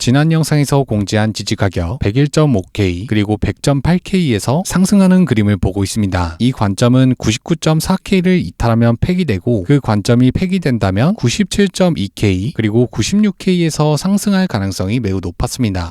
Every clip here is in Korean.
지난 영상에서 공지한 지지 가격 101.5K 그리고 100.8K에서 상승하는 그림을 보고 있습니다. 이 관점은 99.4K를 이탈하면 폐기되고 그 관점이 폐기된다면 97.2K 그리고 96K에서 상승할 가능성이 매우 높았습니다.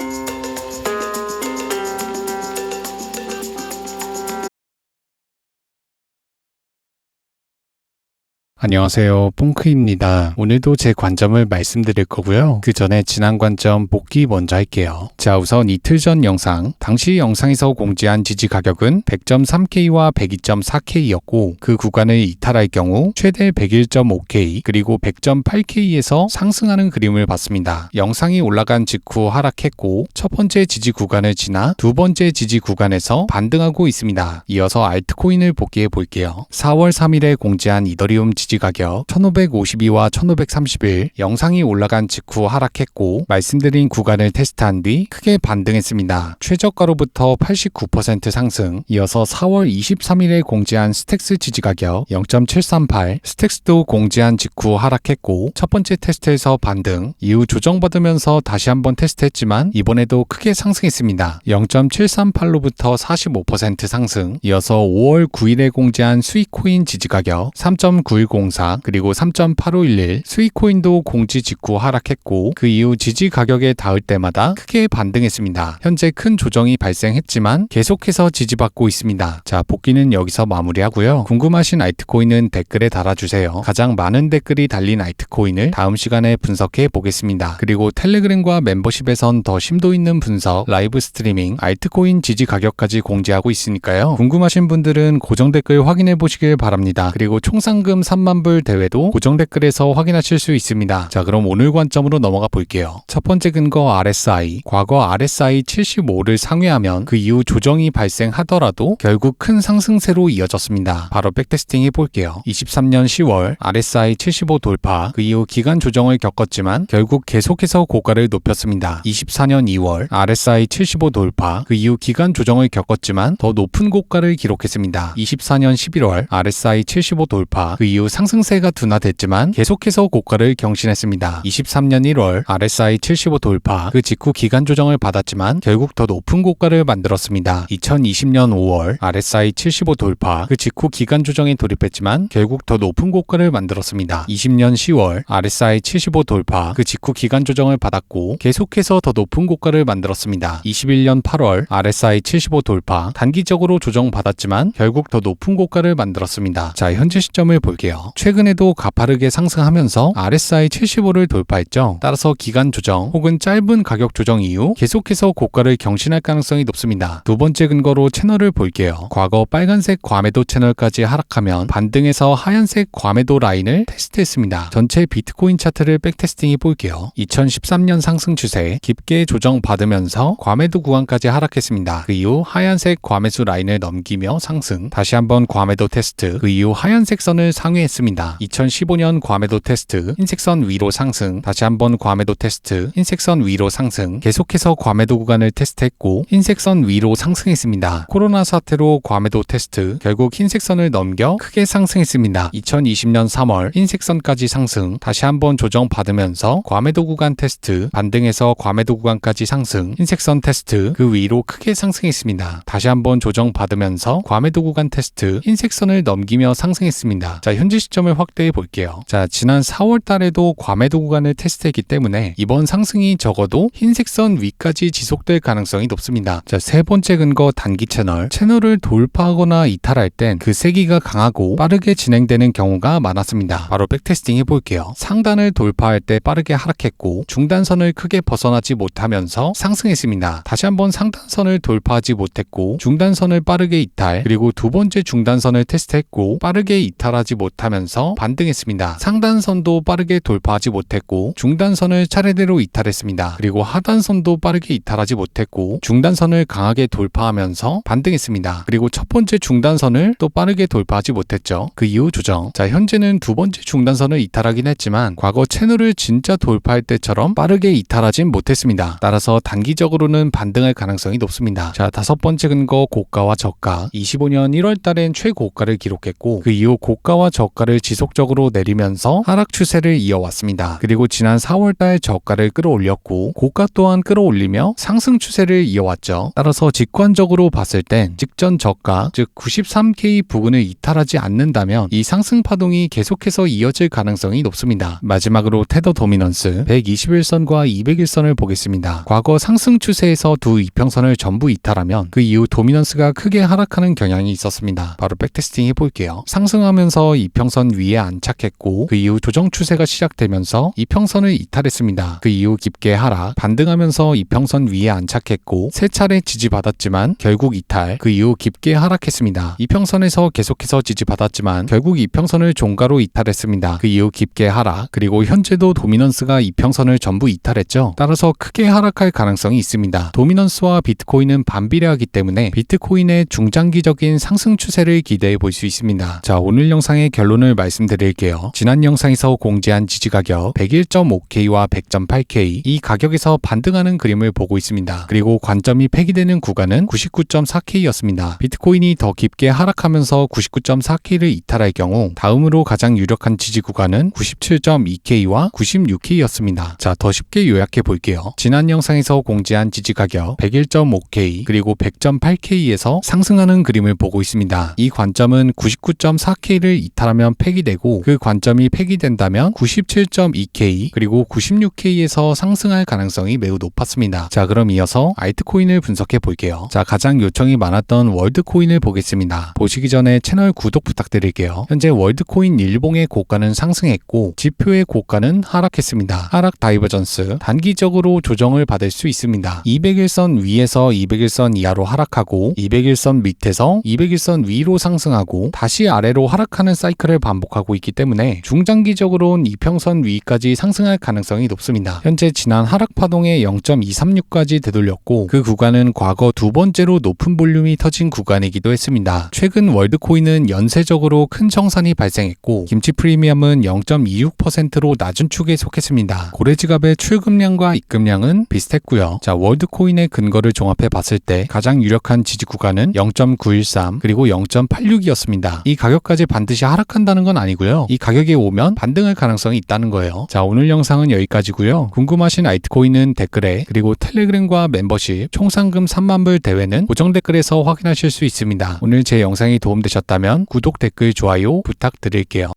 안녕하세요, 뽕크입니다. 오늘도 제 관점을 말씀드릴 거고요. 그 전에 지난 관점 복귀 먼저 할게요. 자, 우선 이틀 전 영상, 당시 영상에서 공지한 지지 가격은 100.3K와 102.4K였고 그 구간을 이탈할 경우 최대 101.5K 그리고 100.8K에서 상승하는 그림을 봤습니다. 영상이 올라간 직후 하락했고 첫 번째 지지 구간을 지나 두 번째 지지 구간에서 반등하고 있습니다. 이어서 알트코인을 복귀해 볼게요. 4월 3일에 공지한 이더리움 지지 가격 1552와 1531 영상이 올라간 직후 하락했고 말씀드린 구간을 테스트한 뒤 크게 반등했습니다. 최저가로부터 89% 상승. 이어서 4월 23일에 공지한 스택스 지지 가격 0.738 스택스도 공지한 직후 하락했고 첫 번째 테스트에서 반등 이후 조정받으면서 다시 한번 테스트했지만 이번에도 크게 상승했습니다. 0.738로부터 45% 상승. 이어서 5월 9일에 공지한 스위코인 지지 가격 3.9104 그리고 3.8511 스위코인도 공지 직후 하락했고 그 이후 지지 가격에 닿을 때마다 크게 반등했습니다. 현재 큰 조정이 발생했지만 계속해서 지지받고 있습니다. 자, 복귀는 여기서 마무리하고요. 궁금하신 알트코인은 댓글에 달아주세요. 가장 많은 댓글이 달린 알트코인을 다음 시간에 분석해 보겠습니다. 그리고 텔레그램과 멤버십에선 더 심도 있는 분석, 라이브 스트리밍, 알트코인 지지 가격까지 공지하고 있으니까요. 궁금하신 분들은 고정 댓글 확인해 보시길 바랍니다. 그리고 총상금 3만불 대회도 고정 댓글에서 확인하실 수 있습니다. 자, 그럼 오늘 관점으로 넘어가 볼게요. 첫 번째 근거 RSI. 과거 RSI 75를 상회하면 그 이후 조정이 발생하더라도 결국 큰 상승세로 이어졌습니다. 바로 백테스팅 해볼게요. 23년 10월 RSI 75 돌파, 그 이후 기간 조정을 겪었지만 결국 계속해서 고가를 높였습니다. 24년 2월 RSI 75 돌파, 그 이후 기간 조정을 겪었지만 더 높은 고가를 기록했습니다. 24년 11월 RSI 75 돌파, 그 이후 상승세가 둔화됐지만 계속해서 고가를 경신했습니다. 23년 1월 RSI 75 돌파, 그 직후 기간 조정을 받았지만 결국 더 높은 고가를 만들었습니다. 2020년 5월 RSI 75 돌파, 그 직후 기간 조정에 돌입했지만 결국 더 높은 고가를 만들었습니다. 20년 10월 RSI 75 돌파, 그 직후 기간 조정을 받았고 계속해서 더 높은 고가를 만들었습니다. 21년 8월 RSI 75 돌파, 단기적으로 조정받았지만 결국 더 높은 고가를 만들었습니다. 자, 현재 시점을 볼게요. 최근에도 가파르게 상승하면서 RSI 75를 돌파했죠. 따라서 기간 조정 혹은 짧은 가격 조정 이후 계속해서 고가를 경신할 가능성이 높습니다. 두 번째 근거로 채널을 볼게요. 과거 빨간색 과매도 채널까지 하락하면 반등해서 하얀색 과매도 라인을 테스트했습니다. 전체 비트코인 차트를 백테스팅 해볼게요. 2013년 상승 추세 깊게 조정받으면서 과매도 구간까지 하락했습니다. 그 이후 하얀색 과매수 라인을 넘기며 상승, 다시 한번 과매도 테스트, 그 이후 하얀색 선을 상회했습니다. 2015년 과매도 테스트, 흰색선 위로 상승, 다시 한번 과매도 테스트, 흰색선 위로 상승, 계속해서 과매도 구간을 테스트했고 흰색선 위로 상승했습니다. 코로나 사태로 과매도 테스트, 결국 흰색선을 넘겨 크게 상승했습니다. 2020년 3월 흰색선까지 상승, 다시 한번 조정받으면서 과매도 구간 테스트, 반등해서 과매도 구간까지 상승, 흰색선 테스트, 그 위로 크게 상승했습니다. 다시 한번 조정받으면서 과매도 구간 테스트, 흰색선을 넘기며 상승했습니다. 자, 현재 시점을 확대해 볼게요. 자, 지난 4월 달에도 과매도 구간을 테스트했기 때문에 이번 상승이 적어도 흰색선 위까지 지속될 가능성이 높습니다. 자, 세 번째 근거 단기 채널을 돌파하거나 이탈할 땐 그 세기가 강하고 빠르게 진행되는 경우가 많았습니다. 바로 백테스팅 해볼게요. 상단을 돌파할 때 빠르게 하락했고 중단선을 크게 벗어나지 못하면서 상승했습니다. 다시 한번 상단선을 돌파하지 못했고 중단선을 빠르게 이탈, 그리고 두 번째 중단선을 테스트했고 빠르게 이탈하지 못하면서 반등했습니다. 상단선도 빠르게 돌파하지 못했고 중단선을 차례대로 이탈했습니다. 그리고 하단선도 빠르게 이탈하지 못했고 중단선을 강하게 돌파하면서 반등했습니다. 그리고 첫 번째 중단선을 또 빠르게 돌파하지 못했죠. 그 이후 조정. 자, 현재는 두 번째 중단선을 이탈하긴 했지만 과거 채널을 진짜 돌파할 때처럼 빠르게 이탈하진 못했습니다. 따라서 단기적으로는 반등할 가능성이 높습니다. 자, 다섯 번째 근거 고가와 저가. 25년 1월 달엔 최고가를 기록했고 그 이후 고가와 저가 저가를 지속적으로 내리면서 하락 추세를 이어왔습니다. 그리고 지난 4월달 저가를 끌어올렸고 고가 또한 끌어올리며 상승 추세를 이어왔죠. 따라서 직관적으로 봤을 땐 직전 저가 즉 93K 부근을 이탈하지 않는다면 이 상승 파동이 계속해서 이어질 가능성이 높습니다. 마지막으로 테더 도미넌스 121선과 201선을 보겠습니다. 과거 상승 추세에서 두 이평선을 전부 이탈하면 그 이후 도미넌스가 크게 하락하는 경향이 있었습니다. 바로 백테스팅 해볼게요. 상승하면서 이평선 위에 안착했고 그 이후 조정 추세가 시작되면서 이평선을 이탈했습니다. 그 이후 깊게 하락, 반등하면서 이평선 위에 안착했고 세 차례 지지받았지만 결국 이탈, 그 이후 깊게 하락했습니다. 이평선에서 계속해서 지지받았지만 결국 이평선을 종가로 이탈했습니다. 그 이후 깊게 하락, 그리고 현재도 도미넌스가 이평선을 전부 이탈했죠. 따라서 크게 하락할 가능성이 있습니다. 도미넌스와 비트코인은 반비례하기 때문에 비트코인의 중장기적인 상승 추세를 기대해 볼 수 있습니다. 자, 오늘 영상의 결론을 말씀드릴게요. 지난 영상에서 공지한 지지 가격 101.5K와 100.8K 이 가격에서 반등하는 그림을 보고 있습니다. 그리고 관점이 폐기되는 구간은 99.4K였습니다. 비트코인이 더 깊게 하락하면서 99.4K를 이탈할 경우 다음으로 가장 유력한 지지 구간은 97.2K와 96K였습니다. 자, 더 쉽게 요약해 볼게요. 지난 영상에서 공지한 지지 가격 101.5K 그리고 100.8K에서 상승하는 그림을 보고 있습니다. 이 관점은 99.4K를 이탈하면 폐기되고 그 관점이 폐기된다면 97.2K 그리고 96K에서 상승할 가능성이 매우 높았습니다. 자, 그럼 이어서 알트코인을 분석해 볼게요. 자, 가장 요청이 많았던 월드코인을 보겠습니다. 보시기 전에 채널 구독 부탁드릴게요. 현재 월드코인 일봉의 고가는 상승했고 지표의 고가는 하락했습니다. 하락 다이버전스, 단기적으로 조정을 받을 수 있습니다. 201선 위에서 201선 이하로 하락하고 201선 밑에서 201선 위로 상승하고 다시 아래로 하락하는 사이클을 반복하고 있기 때문에 중장기적으로는 이평선 위까지 상승할 가능성이 높습니다. 현재 지난 하락 파동의 0.236까지 되돌렸고 그 구간은 과거 두 번째로 높은 볼륨이 터진 구간이기도 했습니다. 최근 월드코인은 연쇄적으로 큰 정산이 발생했고 김치 프리미엄은 0.26%로 낮은 축에 속했습니다. 고래지갑의 출금량과 입금량은 비슷했고요. 자, 월드코인의 근거를 종합해 봤을 때 가장 유력한 지지 구간은 0.913 그리고 0.86이었습니다. 이 가격까지 반드시 하락한다는 건 아니고요. 이 가격에 오면 반등할 가능성이 있다는 거예요. 자, 오늘 영상은 여기까지고요. 궁금하신 알트코인은 댓글에 그리고 텔레그램과 멤버십 총 상금 3만불 대회는 고정 댓글에서 확인하실 수 있습니다. 오늘 제 영상이 도움되셨다면 구독, 댓글, 좋아요 부탁드릴게요.